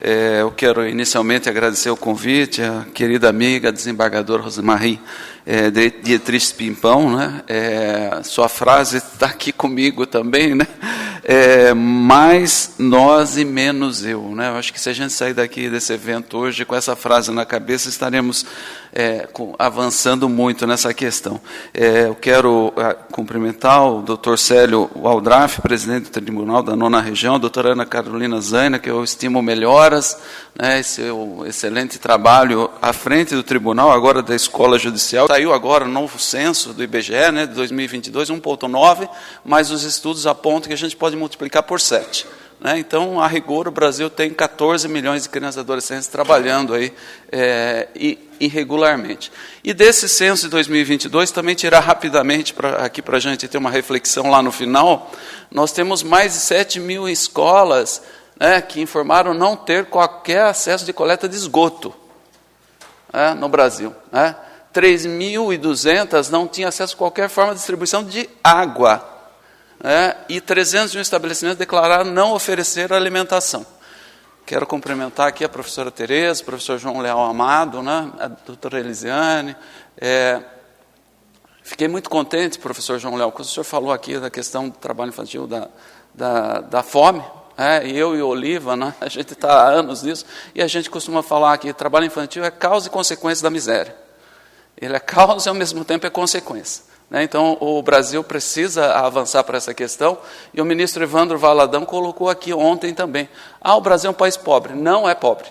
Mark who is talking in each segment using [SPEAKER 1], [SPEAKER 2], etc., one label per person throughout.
[SPEAKER 1] Eu quero inicialmente agradecer o convite à querida amiga, desembargadora Rosemarie Dietrich Pimpão, né? Sua frase está aqui comigo também, né? Mais nós e menos eu, né? Eu acho que se a gente sair daqui desse evento hoje com essa frase na cabeça, estaremos avançando muito nessa questão. Eu quero cumprimentar o Dr. Célio Waldraff, presidente do Tribunal da 9ª Região, a doutora Ana Carolina Zaina, que eu estimo melhoras, né, seu excelente trabalho à frente do Tribunal, agora da Escola Judicial. Saiu agora o novo censo do IBGE, né, de 2022, 1,9, mas os estudos apontam que a gente pode multiplicar por 7. Né? Então, a rigor, o Brasil tem 14 milhões de crianças e adolescentes trabalhando aí, irregularmente. E desse censo de 2022, também tirar rapidamente aqui para a gente ter uma reflexão lá no final, nós temos mais de 7 mil escolas, né, que informaram não ter qualquer acesso de coleta de esgoto, né, no Brasil. Né? 3.200 não tinham acesso a qualquer forma de distribuição de água. E 301 estabelecimentos declararam não oferecer alimentação. Quero cumprimentar aqui a professora Tereza, o professor João Leal Amado, né, a doutora Elisiane. Fiquei muito contente, professor João Leal, quando o senhor falou aqui da questão do trabalho infantil, da fome. Eu e o Oliva, né, a gente está há anos nisso, e a gente costuma falar que trabalho infantil é causa e consequência da miséria. Ele é causa e, ao mesmo tempo, é consequência. Então, o Brasil precisa avançar para essa questão, e o ministro Evandro Valadão colocou aqui ontem também. O Brasil é um país pobre. Não é pobre.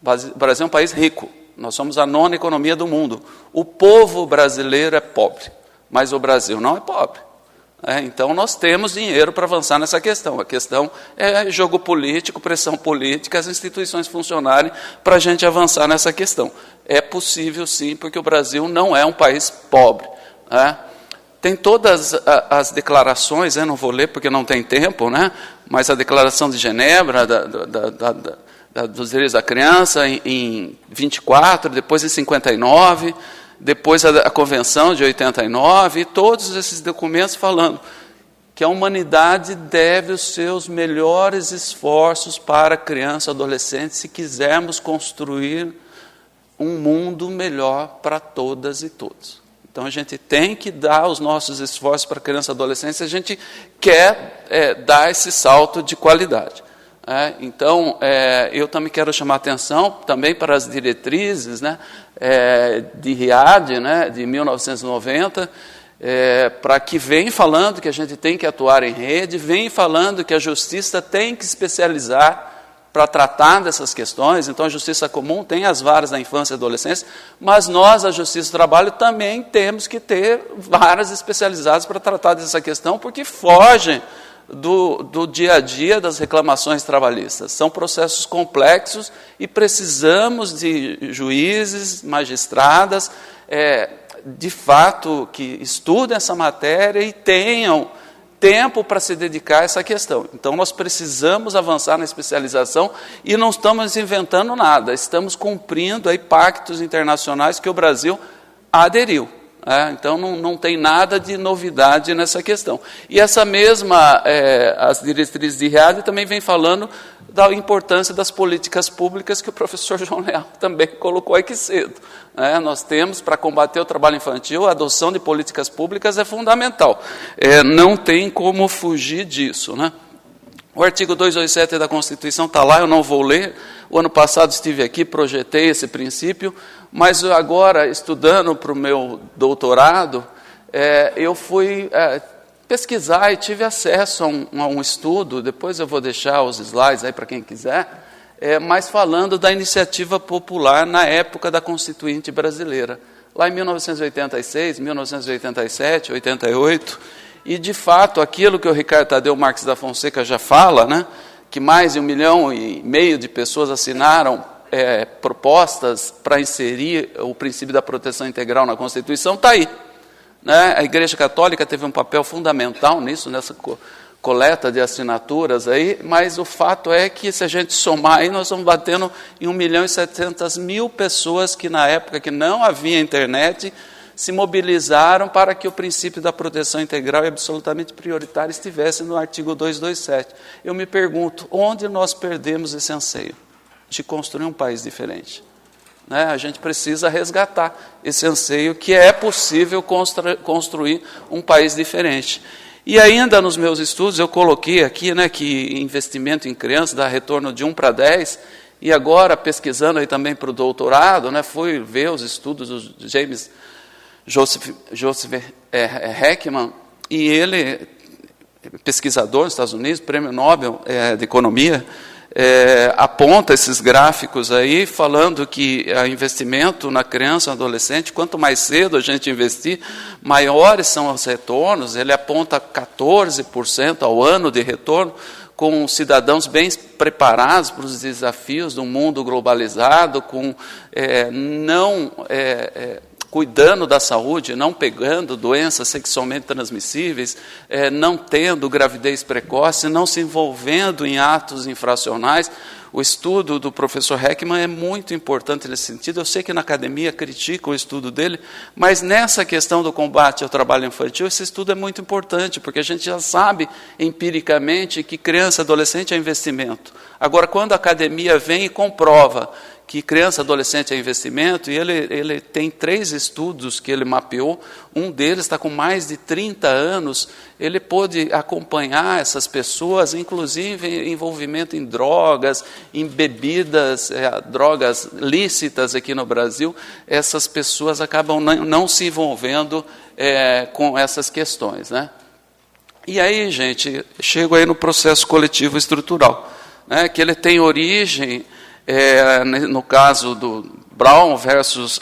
[SPEAKER 1] O Brasil é um país rico. Nós somos a 9ª economia do mundo. O povo brasileiro é pobre, mas o Brasil não é pobre. Então, nós temos dinheiro para avançar nessa questão. A questão é jogo político, pressão política, as instituições funcionarem para a gente avançar nessa questão. É possível, sim, porque o Brasil não é um país pobre. Tem todas as declarações, não vou ler porque não tem tempo, né? Mas a Declaração de Genebra dos Direitos da Criança em 24, depois em 59, depois a Convenção de 89, e todos esses documentos falando que a humanidade deve os seus melhores esforços para a criança e adolescente se quisermos construir um mundo melhor para todas e todos. Então, a gente tem que dar os nossos esforços para a criança e adolescente se a gente quer dar esse salto de qualidade. Então, eu também quero chamar a atenção também para as diretrizes, né, de Riad, né, de 1990, para que vem falando que a gente tem que atuar em rede, vem falando que a justiça tem que especializar para tratar dessas questões. Então, a Justiça Comum tem as varas da infância e adolescência, mas nós, a Justiça do Trabalho, também temos que ter varas especializadas para tratar dessa questão, porque fogem do dia a dia das reclamações trabalhistas. São processos complexos e precisamos de juízes, magistradas, de fato, que estudem essa matéria e tenham tempo para se dedicar a essa questão. Então, nós precisamos avançar na especialização e não estamos inventando nada, estamos cumprindo aí pactos internacionais que o Brasil aderiu. Então, não tem nada de novidade nessa questão. E essa mesma, as diretrizes de Riad também vem falando da importância das políticas públicas que o professor João Leal também colocou aqui cedo. Nós temos, para combater o trabalho infantil, a adoção de políticas públicas é fundamental. Não tem como fugir disso. Né? O artigo 287 da Constituição está lá, eu não vou ler. O ano passado estive aqui, projetei esse princípio, mas agora, estudando para o meu doutorado, eu fui pesquisar e tive acesso a um estudo, depois eu vou deixar os slides aí para quem quiser, mas falando da iniciativa popular na época da Constituinte brasileira, lá em 1986, 1987, 88, e de fato aquilo que o Ricardo Tadeu Marques da Fonseca já fala, né, que mais de 1,5 milhão de pessoas assinaram propostas para inserir o princípio da proteção integral na Constituição, está aí. Né? A Igreja Católica teve um papel fundamental nisso, nessa coleta de assinaturas aí, mas o fato é que, se a gente somar aí, nós vamos batendo em 1.700.000 pessoas que, na época que não havia internet, se mobilizaram para que o princípio da proteção integral e absolutamente prioritário estivesse no artigo 227. Eu me pergunto, onde nós perdemos esse anseio? de construir um país diferente. Né? A gente precisa resgatar esse anseio que é possível construir um país diferente. E ainda nos meus estudos eu coloquei aqui, né, que investimento em crianças dá retorno de 1 para 10, e agora pesquisando aí também para o doutorado, né, fui ver os estudos do James Joseph Heckman, e ele, pesquisador nos Estados Unidos, prêmio Nobel de Economia, aponta esses gráficos aí, falando que o investimento na criança e no adolescente, quanto mais cedo a gente investir, maiores são os retornos. Ele aponta 14% ao ano de retorno, com cidadãos bem preparados para os desafios do mundo globalizado, com cuidando da saúde, não pegando doenças sexualmente transmissíveis, não tendo gravidez precoce, não se envolvendo em atos infracionais. O estudo do professor Heckman é muito importante nesse sentido. Eu sei que na academia criticam o estudo dele, mas nessa questão do combate ao trabalho infantil, esse estudo é muito importante, porque a gente já sabe empiricamente que criança e adolescente é investimento. Agora, quando a academia vem e comprova que criança e adolescente é investimento, e ele tem 3 estudos que ele mapeou, um deles está com mais de 30 anos, ele pôde acompanhar essas pessoas, inclusive envolvimento em drogas, em bebidas, drogas lícitas aqui no Brasil, essas pessoas acabam não se envolvendo com essas questões, né? E aí, gente, chego aí no processo coletivo estrutural, né, que ele tem origem, no caso do Brown versus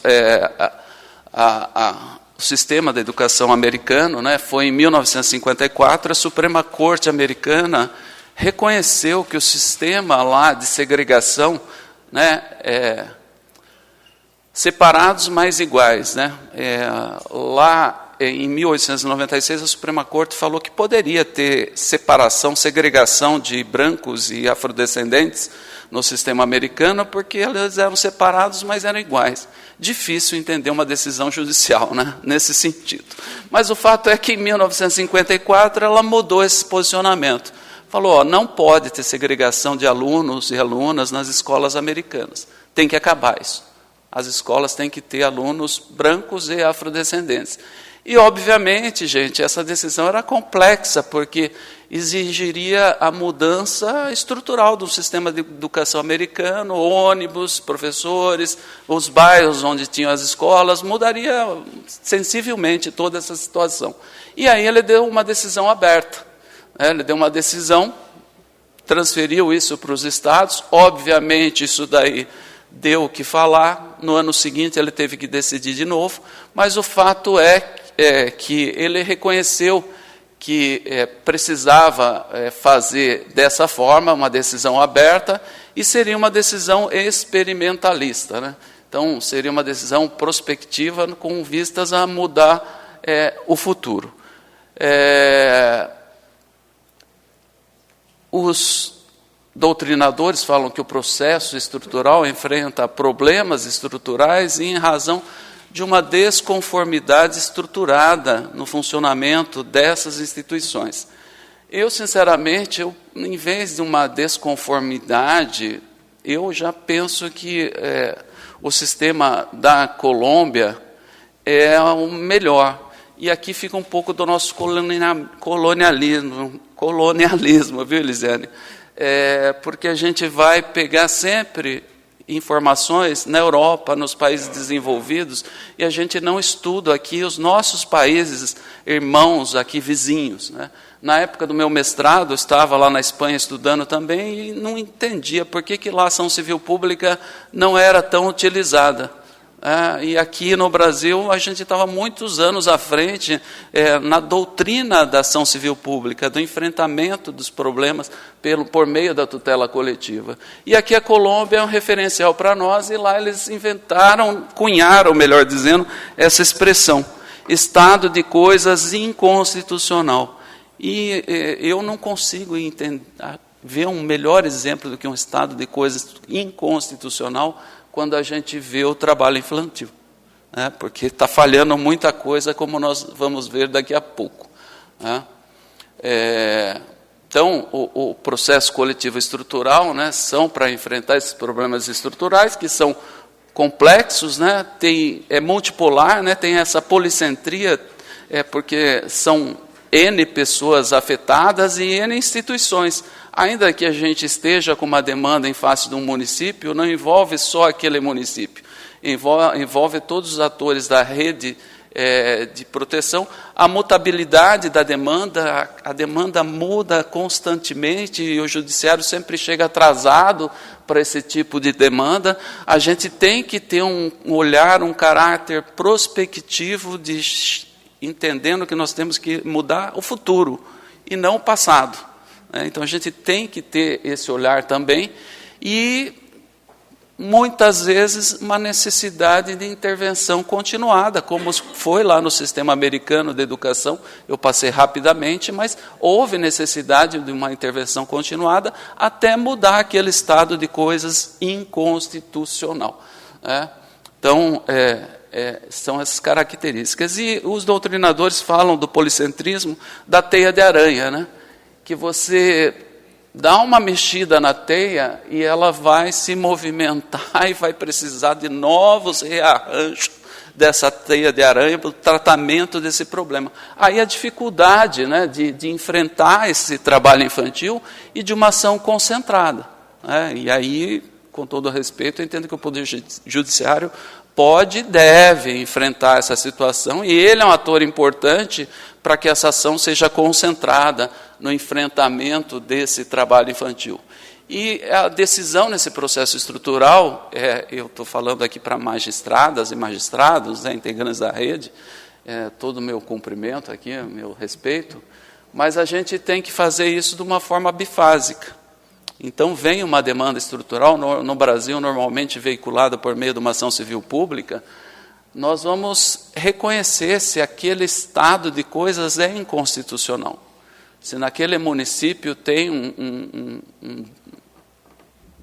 [SPEAKER 1] o sistema da educação americano, né, foi em 1954, a Suprema Corte americana reconheceu que o sistema lá de segregação, né, separados mas iguais, né, lá em 1896, a Suprema Corte falou que poderia ter separação, segregação de brancos e afrodescendentes no sistema americano, porque eles eram separados, mas eram iguais. Difícil entender uma decisão judicial, né, nesse sentido. Mas o fato é que, em 1954, ela mudou esse posicionamento. Falou, não pode ter segregação de alunos e alunas nas escolas americanas. Tem que acabar isso. As escolas têm que ter alunos brancos e afrodescendentes. E, obviamente, gente, essa decisão era complexa, porque exigiria a mudança estrutural do sistema de educação americano, ônibus, professores, os bairros onde tinham as escolas, mudaria sensivelmente toda essa situação. E aí ele deu uma decisão aberta, né? Ele deu uma decisão, transferiu isso para os estados, obviamente isso daí deu o que falar, no ano seguinte ele teve que decidir de novo, mas o fato é que ele reconheceu que precisava fazer dessa forma, uma decisão aberta, e seria uma decisão experimentalista, né? Então, seria uma decisão prospectiva com vistas a mudar o futuro. Os doutrinadores falam que o processo estrutural enfrenta problemas estruturais em razão de uma desconformidade estruturada no funcionamento dessas instituições. Eu, sinceramente, em vez de uma desconformidade, eu já penso que o sistema da Colômbia é o melhor. E aqui fica um pouco do nosso colonialismo, viu, Elisiane? Porque a gente vai pegar sempre informações na Europa, nos países desenvolvidos, e a gente não estuda aqui os nossos países irmãos aqui vizinhos, né? Na época do meu mestrado, eu estava lá na Espanha estudando também e não entendia por que lá a ação civil pública não era tão utilizada. E aqui no Brasil, a gente estava muitos anos à frente na doutrina da ação civil pública, do enfrentamento dos problemas por meio da tutela coletiva. E aqui a Colômbia é um referencial para nós, e lá eles cunharam, melhor dizendo, essa expressão, estado de coisas inconstitucional. E eu não consigo ver um melhor exemplo do que um estado de coisas inconstitucional quando a gente vê o trabalho infantil, né? Porque está falhando muita coisa, como nós vamos ver daqui a pouco, né? Então, o processo coletivo estrutural, né, são para enfrentar esses problemas estruturais, que são complexos, né, é multipolar, né, tem essa policentria, porque são N pessoas afetadas e N instituições. Ainda que a gente esteja com uma demanda em face de um município, não envolve só aquele município, envolve todos os atores da rede de proteção. A mutabilidade da demanda, a demanda muda constantemente e o judiciário sempre chega atrasado para esse tipo de demanda. A gente tem que ter um olhar, um caráter prospectivo, entendendo que nós temos que mudar o futuro e não o passado. Então, a gente tem que ter esse olhar também e, muitas vezes, uma necessidade de intervenção continuada, como foi lá no sistema americano de educação. Eu passei rapidamente, mas houve necessidade de uma intervenção continuada até mudar aquele estado de coisas inconstitucional. Então, são essas características. E os doutrinadores falam do policentrismo da teia de aranha, né? Que você dá uma mexida na teia e ela vai se movimentar e vai precisar de novos rearranjos dessa teia de aranha para o tratamento desse problema. Aí a dificuldade, né, de enfrentar esse trabalho infantil e de uma ação concentrada. E aí, com todo respeito, eu entendo que o Poder Judiciário pode e deve enfrentar essa situação, e ele é um ator importante para que essa ação seja concentrada no enfrentamento desse trabalho infantil. E a decisão nesse processo estrutural, eu estou falando aqui para magistradas e magistrados, né, integrantes da rede, todo o meu cumprimento aqui, meu respeito, mas a gente tem que fazer isso de uma forma bifásica. Então, vem uma demanda estrutural, no Brasil, normalmente veiculada por meio de uma ação civil pública, nós vamos reconhecer se aquele estado de coisas é inconstitucional. Se naquele município tem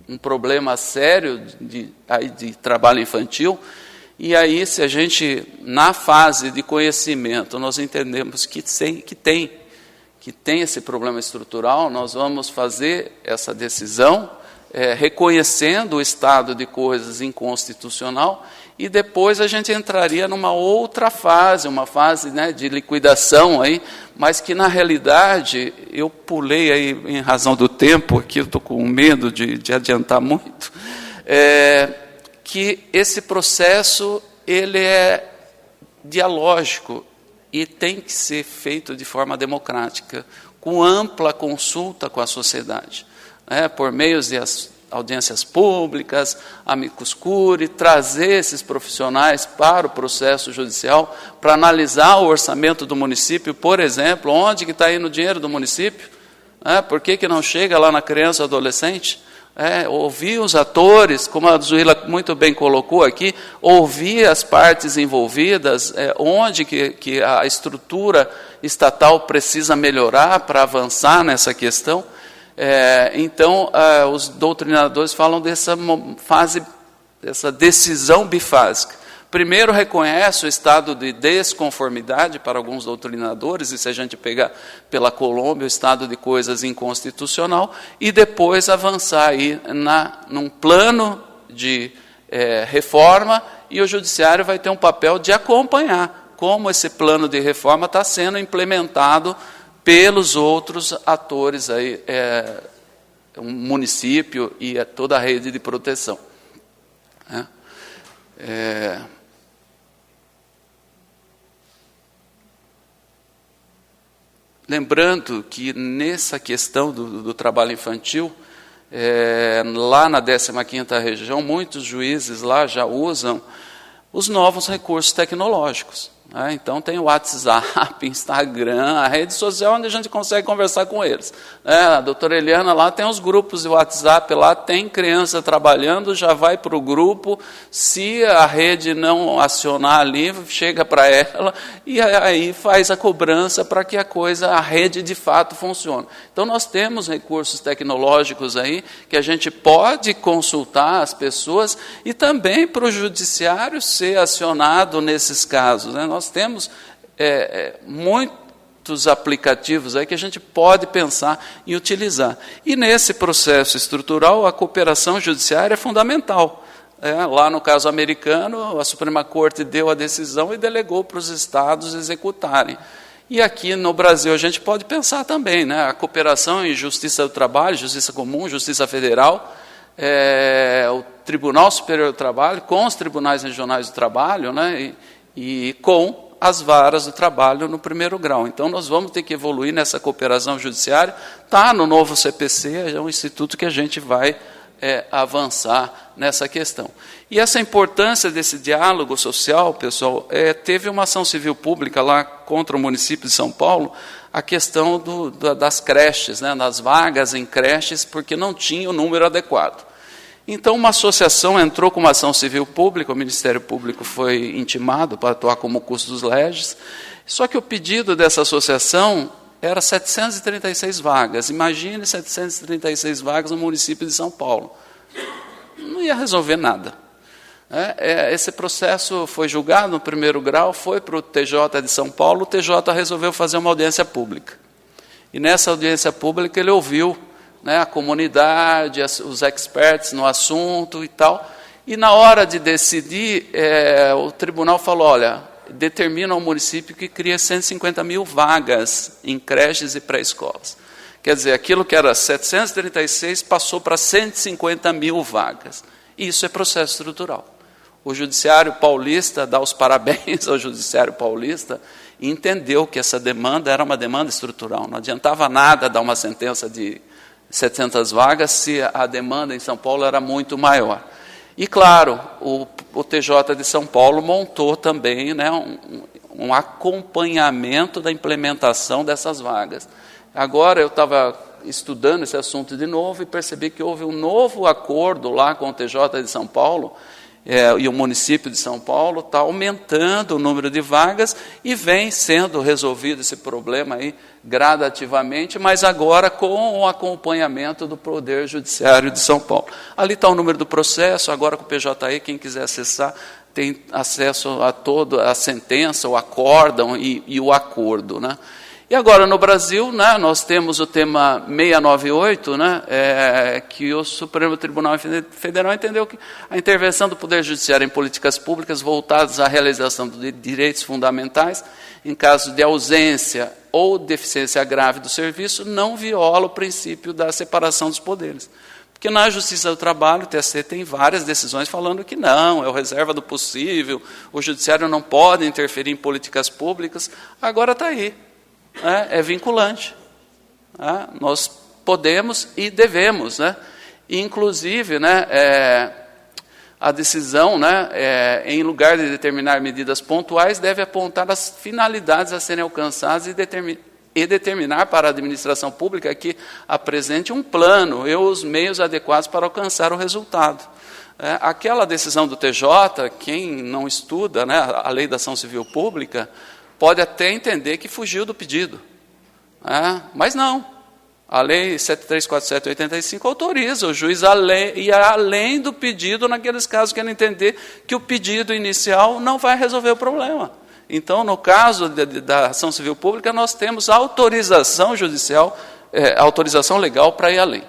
[SPEAKER 1] um problema sério de trabalho infantil, e aí, se a gente, na fase de conhecimento, nós entendemos que tem esse problema estrutural, nós vamos fazer essa decisão, reconhecendo o estado de coisas inconstitucional, e depois a gente entraria numa outra fase, uma fase, né, de liquidação, aí, mas que, na realidade, eu pulei aí, em razão do tempo, aqui eu estou com medo de adiantar muito, que esse processo ele é dialógico, e tem que ser feito de forma democrática, com ampla consulta com a sociedade, por meio de audiências públicas, amicus curiae, trazer esses profissionais para o processo judicial, para analisar o orçamento do município, por exemplo, onde que está indo o dinheiro do município, por que não chega lá na criança ou adolescente? Ouvir os atores, como a Zuila muito bem colocou aqui, ouvir as partes envolvidas, onde que a estrutura estatal precisa melhorar para avançar nessa questão. Então, os doutrinadores falam dessa fase, dessa decisão bifásica. Primeiro, reconhece o estado de desconformidade para alguns doutrinadores, e se a gente pegar pela Colômbia, o estado de coisas inconstitucional, e depois avançar aí num plano de reforma, e o judiciário vai ter um papel de acompanhar como esse plano de reforma está sendo implementado pelos outros atores, aí, o município e toda a rede de proteção. Lembrando que nessa questão do trabalho infantil, lá na 15ª região, muitos juízes lá já usam os novos recursos tecnológicos. Então, tem o WhatsApp, Instagram, a rede social onde a gente consegue conversar com eles. A doutora Eliana lá tem os grupos de WhatsApp, lá tem criança trabalhando, já vai para o grupo, se a rede não acionar ali, chega para ela e aí faz a cobrança para que a rede de fato funcione. Então, nós temos recursos tecnológicos aí que a gente pode consultar as pessoas e também para o judiciário ser acionado nesses casos. Nós temos muitos aplicativos aí que a gente pode pensar em utilizar. E nesse processo estrutural, a cooperação judiciária é fundamental. Lá no caso americano, a Suprema Corte deu a decisão e delegou para os estados executarem. E aqui no Brasil a gente pode pensar também, né? A cooperação em justiça do trabalho, justiça comum, justiça federal, o Tribunal Superior do Trabalho com os tribunais regionais do trabalho, né? e com as varas do trabalho no primeiro grau. Então, nós vamos ter que evoluir nessa cooperação judiciária. Está no novo CPC, é um instituto que a gente vai avançar nessa questão. E essa importância desse diálogo social, pessoal, teve uma ação civil pública lá contra o município de São Paulo, a questão das creches, né, das vagas em creches, porque não tinha o número adequado. Então, uma associação entrou com uma ação civil pública, o Ministério Público foi intimado para atuar como custos legis, só que o pedido dessa associação era 736 vagas. Imagine 736 vagas no município de São Paulo. Não ia resolver nada. Esse processo foi julgado no primeiro grau, foi para o TJ de São Paulo, o TJ resolveu fazer uma audiência pública. E nessa audiência pública ele ouviu, né, a comunidade, os experts no assunto e tal, e na hora de decidir, o tribunal falou, olha, determina ao município que cria 150 mil vagas em creches e pré-escolas. Quer dizer, aquilo que era 736 passou para 150 mil vagas. Isso é processo estrutural. O Judiciário Paulista dá os parabéns ao Judiciário Paulista e entendeu que essa demanda era uma demanda estrutural. Não adiantava nada dar uma sentença de 700 vagas se a demanda em São Paulo era muito maior. E, claro, o TJ de São Paulo montou também, né, um acompanhamento da implementação dessas vagas. Agora, eu estava estudando esse assunto de novo e percebi que houve um novo acordo lá com o TJ de São Paulo, e o município de São Paulo está aumentando o número de vagas e vem sendo resolvido esse problema aí gradativamente, mas agora com o acompanhamento do Poder Judiciário de São Paulo. Ali está o número do processo, agora com o PJE, quem quiser acessar, tem acesso a toda a sentença, o acórdão e o acordo, né? E agora, no Brasil, né, nós temos o tema 698, né, que o Supremo Tribunal Federal entendeu que a intervenção do Poder Judiciário em políticas públicas voltadas à realização de direitos fundamentais, em caso de ausência ou deficiência grave do serviço, não viola o princípio da separação dos poderes. Porque na Justiça do Trabalho, o TST tem várias decisões falando que não, é o reserva do possível, o Judiciário não pode interferir em políticas públicas. Agora está aí. É vinculante. Nós podemos e devemos, né? Inclusive, né, a decisão, né, em lugar de determinar medidas pontuais, deve apontar as finalidades a serem alcançadas e determinar para a administração pública que apresente um plano e os meios adequados para alcançar o resultado. Aquela decisão do TJ, quem não estuda, né, a lei da ação civil pública, pode até entender que fugiu do pedido. Mas não. A lei 7347/85 autoriza o juiz a ir além do pedido naqueles casos que ele entender que o pedido inicial não vai resolver o problema. Então, no caso da ação civil pública, nós temos autorização judicial, autorização legal para ir além.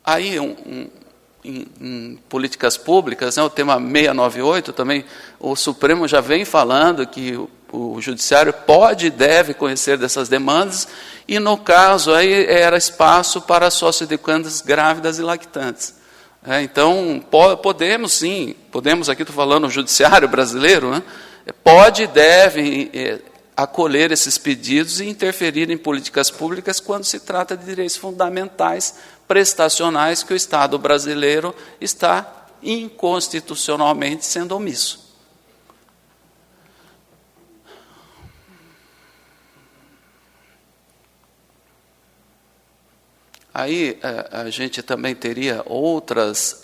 [SPEAKER 1] Aí, em políticas públicas, né, o tema 698 também, o Supremo já vem falando que o Judiciário pode e deve conhecer dessas demandas, e no caso aí era espaço para sócio-educandas grávidas e lactantes. Então, podemos sim, podemos, aqui estou falando o Judiciário brasileiro, né, pode e deve acolher esses pedidos e interferir em políticas públicas quando se trata de direitos fundamentais prestacionais que o Estado brasileiro está inconstitucionalmente sendo omisso. Aí a gente também teria outras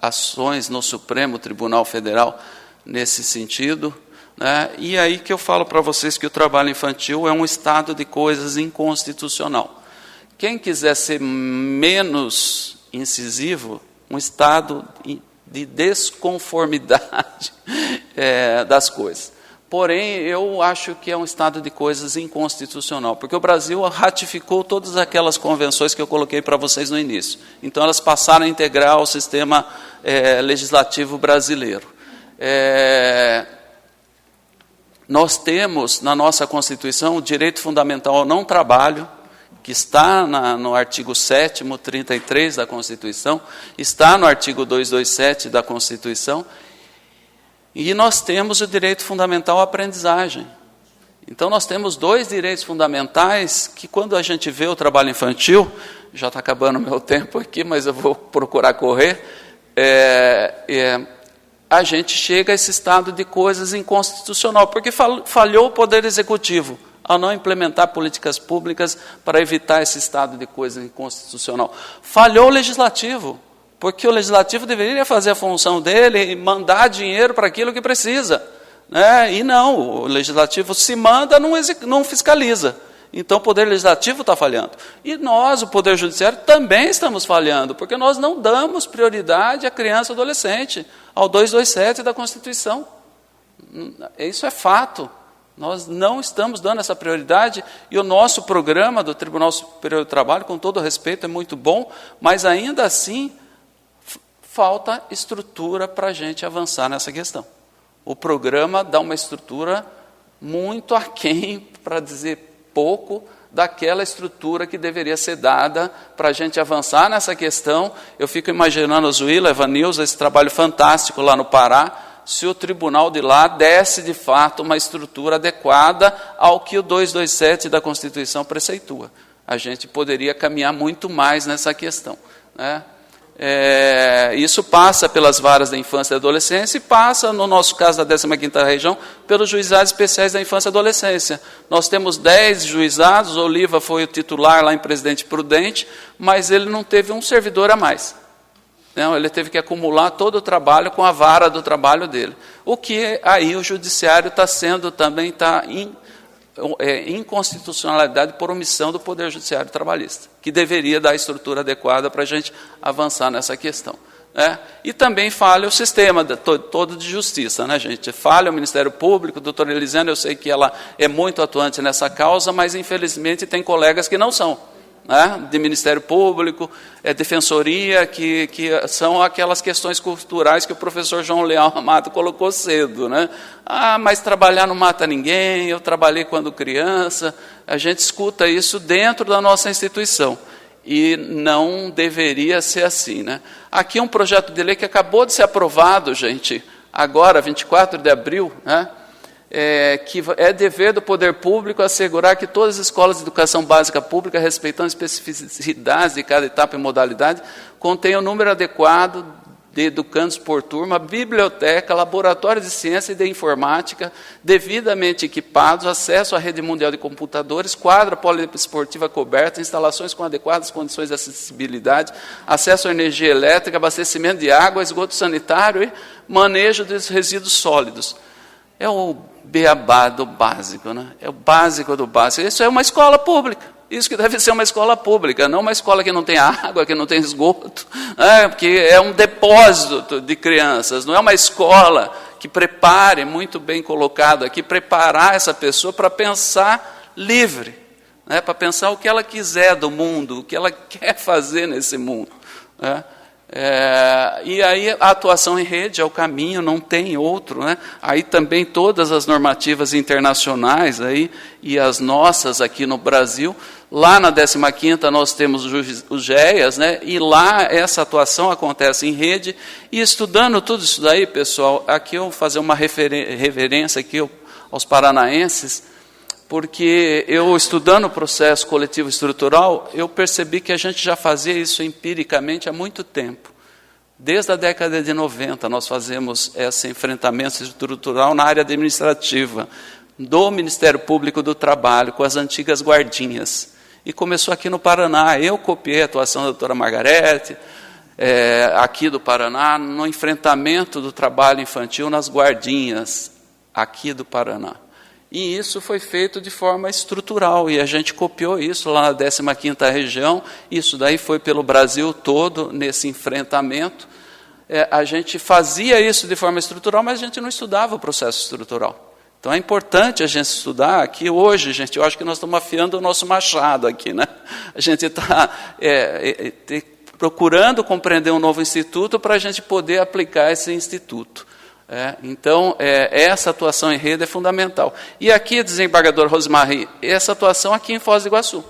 [SPEAKER 1] ações no Supremo Tribunal Federal nesse sentido, né? E aí que eu falo para vocês que o trabalho infantil é um estado de coisas inconstitucional. Quem quiser ser menos incisivo, um estado de desconformidade das coisas. Porém, eu acho que é um estado de coisas inconstitucional, porque o Brasil ratificou todas aquelas convenções que eu coloquei para vocês no início. Então, elas passaram a integrar o sistema legislativo brasileiro. Nós temos, na nossa Constituição, o direito fundamental ao não trabalho, que está no artigo 7º, 33 da Constituição, está no artigo 227 da Constituição, e nós temos o direito fundamental à aprendizagem. Então, nós temos 2 direitos fundamentais que, quando a gente vê o trabalho infantil, já está acabando o meu tempo aqui, mas eu vou procurar correr, a gente chega a esse estado de coisas inconstitucional, porque falhou o Poder Executivo ao não implementar políticas públicas para evitar esse estado de coisas inconstitucional. Falhou o Legislativo, porque o Legislativo deveria fazer a função dele e mandar dinheiro para aquilo que precisa. Né? E não, o Legislativo se manda, não fiscaliza. Então, o Poder Legislativo está falhando. E nós, o Poder Judiciário, também estamos falhando, porque nós não damos prioridade à criança e adolescente, ao 227 da Constituição. Isso é fato. Nós não estamos dando essa prioridade, e o nosso programa do Tribunal Superior do Trabalho, com todo respeito, é muito bom, mas ainda assim falta estrutura para a gente avançar nessa questão. O programa dá uma estrutura muito aquém, para dizer pouco, daquela estrutura que deveria ser dada para a gente avançar nessa questão. Eu fico imaginando o Zuila, Evanilson, esse trabalho fantástico lá no Pará, se o tribunal de lá desse, de fato, uma estrutura adequada ao que o 227 da Constituição preceitua. A gente poderia caminhar muito mais nessa questão, né? Isso passa pelas varas da infância e adolescência e passa, no nosso caso da 15ª região, pelos juizados especiais da infância e adolescência. Nós temos 10 juizados, o Oliva foi o titular lá em Presidente Prudente, mas ele não teve um servidor a mais. Não, ele teve que acumular todo o trabalho com a vara do trabalho dele. O que aí o judiciário está sendo também, inconstitucionalidade por omissão do Poder Judiciário Trabalhista, que deveria dar a estrutura adequada para a gente avançar nessa questão. Né? E também falha o sistema todo de justiça, né, gente? Falha o Ministério Público, a doutora Elisiane, eu sei que ela é muito atuante nessa causa, mas infelizmente tem colegas que não são. Né, de Ministério Público, Defensoria, que são aquelas questões culturais que o professor João Leal Amado colocou cedo. Né? Mas trabalhar não mata ninguém, eu trabalhei quando criança. A gente escuta isso dentro da nossa instituição. E não deveria ser assim. Né? Aqui um projeto de lei que acabou de ser aprovado, gente, agora, 24 de abril, né? Que é dever do poder público assegurar que todas as escolas de educação básica pública, respeitando especificidades de cada etapa e modalidade, contenham o número adequado de educandos por turma, biblioteca, laboratório de ciência e de informática, devidamente equipados, acesso à rede mundial de computadores, quadra poliesportiva coberta, instalações com adequadas condições de acessibilidade, acesso à energia elétrica, abastecimento de água, esgoto sanitário e manejo dos resíduos sólidos. É o beabá do básico, né? É o básico do básico. Isso é uma escola pública. Isso que deve ser uma escola pública, não uma escola que não tem água, que não tem esgoto, porque é um depósito de crianças, não é uma escola que prepare, muito bem colocado aqui, preparar essa pessoa para pensar livre, né? Para pensar o que ela quiser do mundo, o que ela quer fazer nesse mundo. Né? E aí a atuação em rede é o caminho, não tem outro. Né? Aí também todas as normativas internacionais aí, e as nossas aqui no Brasil. Lá na 15ª nós temos os GEAS, né? E lá essa atuação acontece em rede. E estudando tudo isso daí, pessoal, aqui eu vou fazer uma reverência aqui aos paranaenses, porque eu, estudando o processo coletivo estrutural, eu percebi que a gente já fazia isso empiricamente há muito tempo. Desde a década de 90, nós fazemos esse enfrentamento estrutural na área administrativa, do Ministério Público do Trabalho, com as antigas guardinhas. E começou aqui no Paraná. Eu copiei a atuação da doutora Margarete, aqui do Paraná, no enfrentamento do trabalho infantil nas guardinhas, aqui do Paraná. E isso foi feito de forma estrutural, e a gente copiou isso lá na 15ª região, isso daí foi pelo Brasil todo, nesse enfrentamento. A gente fazia isso de forma estrutural, mas a gente não estudava o processo estrutural. Então é importante a gente estudar aqui hoje, gente, eu acho que nós estamos afiando o nosso machado aqui, né? A gente está procurando compreender um novo instituto para a gente poder aplicar esse instituto. Então, essa atuação em rede é fundamental. E aqui, desembargador Rosmary, essa atuação aqui em Foz do Iguaçu.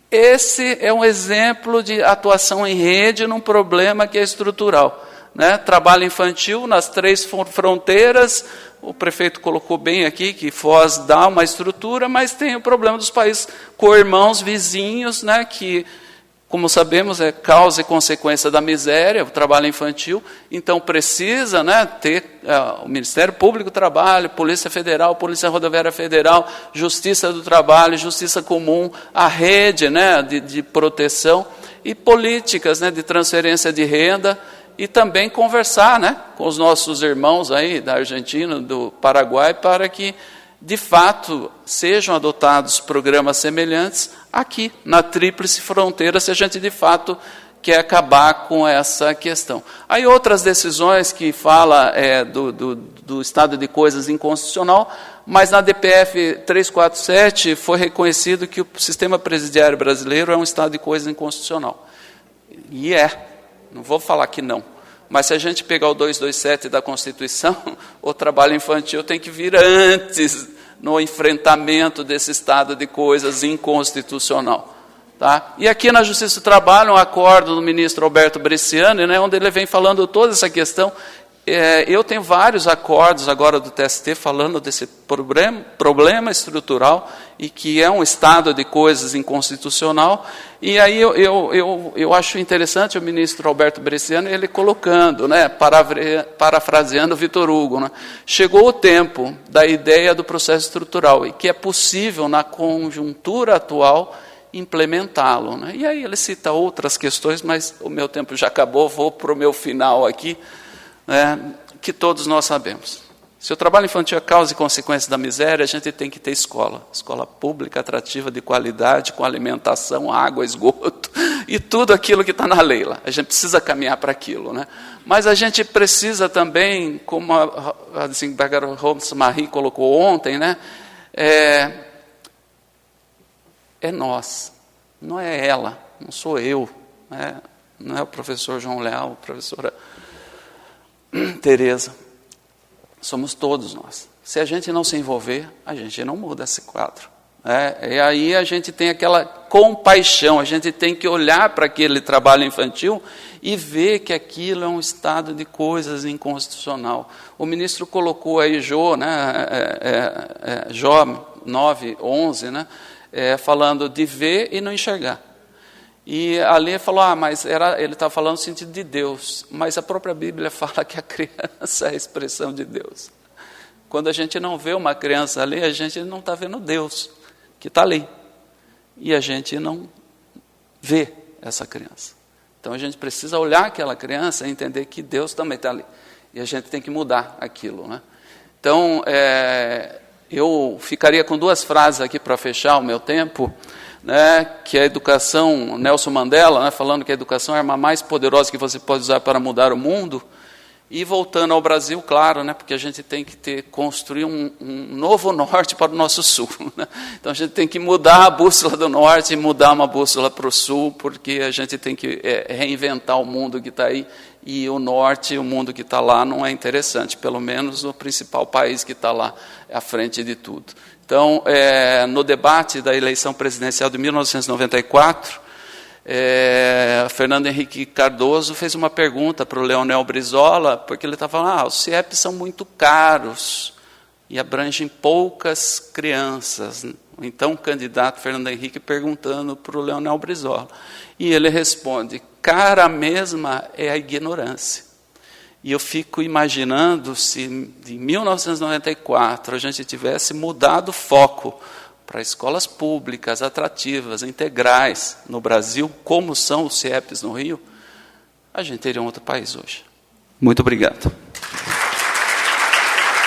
[SPEAKER 1] Esse é um exemplo de atuação em rede num problema que é estrutural. Né? Trabalho infantil nas 3 fronteiras, o prefeito colocou bem aqui que Foz dá uma estrutura, mas tem o problema dos países co-irmãos, vizinhos, né, que, como sabemos, é causa e consequência da miséria, o trabalho infantil. Então, precisa, né, ter o Ministério Público do Trabalho, Polícia Federal, Polícia Rodoviária Federal, Justiça do Trabalho, Justiça Comum, a rede, né, de proteção e políticas, né, de transferência de renda, e também conversar, né, com os nossos irmãos aí da Argentina, do Paraguai, para que, de fato, sejam adotados programas semelhantes aqui, na tríplice fronteira, se a gente, de fato, quer acabar com essa questão. Aí outras decisões que fala do estado de coisas inconstitucional, mas na DPF 347 foi reconhecido que o sistema presidiário brasileiro é um estado de coisas inconstitucional. E não vou falar que não. Mas se a gente pegar o 227 da Constituição, o trabalho infantil tem que vir antes no enfrentamento desse estado de coisas inconstitucional. Tá? E aqui na Justiça do Trabalho, um acordo do ministro Alberto Bresciani, né, onde ele vem falando toda essa questão. Eu tenho vários acordos agora do TST falando desse problema estrutural e que é um estado de coisas inconstitucional. E aí eu acho interessante o ministro Alberto Bresciani, ele colocando, né, parafraseando Vitor Hugo, né, chegou o tempo da ideia do processo estrutural e que é possível, na conjuntura atual, implementá-lo. Né? E aí ele cita outras questões, mas o meu tempo já acabou, vou para o meu final aqui. Que todos nós sabemos. Se o trabalho infantil é causa e consequência da miséria, a gente tem que ter escola pública, atrativa, de qualidade, com alimentação, água, esgoto, e tudo aquilo que está na lei lá. A gente precisa caminhar para aquilo. Né? Mas a gente precisa também, como a desembargadora Rosmary colocou ontem, né? É nós, não é ela, não sou eu, né? Não é o professor João Leal, a professora Tereza, somos todos nós. Se a gente não se envolver, a gente não muda esse quadro. E aí a gente tem aquela compaixão, a gente tem que olhar para aquele trabalho infantil e ver que aquilo é um estado de coisas inconstitucional. O ministro colocou aí Jó 9:11, né, falando de ver e não enxergar. E ali falou, mas ele está falando no sentido de Deus, mas a própria Bíblia fala que a criança é a expressão de Deus. Quando a gente não vê uma criança ali, a gente não está vendo Deus, que está ali. E a gente não vê essa criança. Então a gente precisa olhar aquela criança e entender que Deus também está ali. E a gente tem que mudar aquilo. Né? Então, eu ficaria com 2 frases aqui para fechar o meu tempo. Né, que a educação, Nelson Mandela, né, falando que a educação é a arma mais poderosa que você pode usar para mudar o mundo, e voltando ao Brasil, claro, né, porque a gente tem que construir um novo norte para o nosso sul. Né? Então a gente tem que mudar a bússola do norte e mudar uma bússola para o sul, porque a gente tem que reinventar o mundo que está aí, e o norte, o mundo que está lá, não é interessante, pelo menos o principal país que está lá à frente de tudo. Então, no debate da eleição presidencial de 1994, Fernando Henrique Cardoso fez uma pergunta para o Leonel Brizola, porque ele estava falando, os CIEPs são muito caros e abrangem poucas crianças. Então, o candidato Fernando Henrique perguntando para o Leonel Brizola. E ele responde, cara mesma é a ignorância. E eu fico imaginando se em 1994 a gente tivesse mudado o foco para escolas públicas, atrativas, integrais no Brasil, como são os CIEPs no Rio, a gente teria um outro país hoje. Muito obrigado.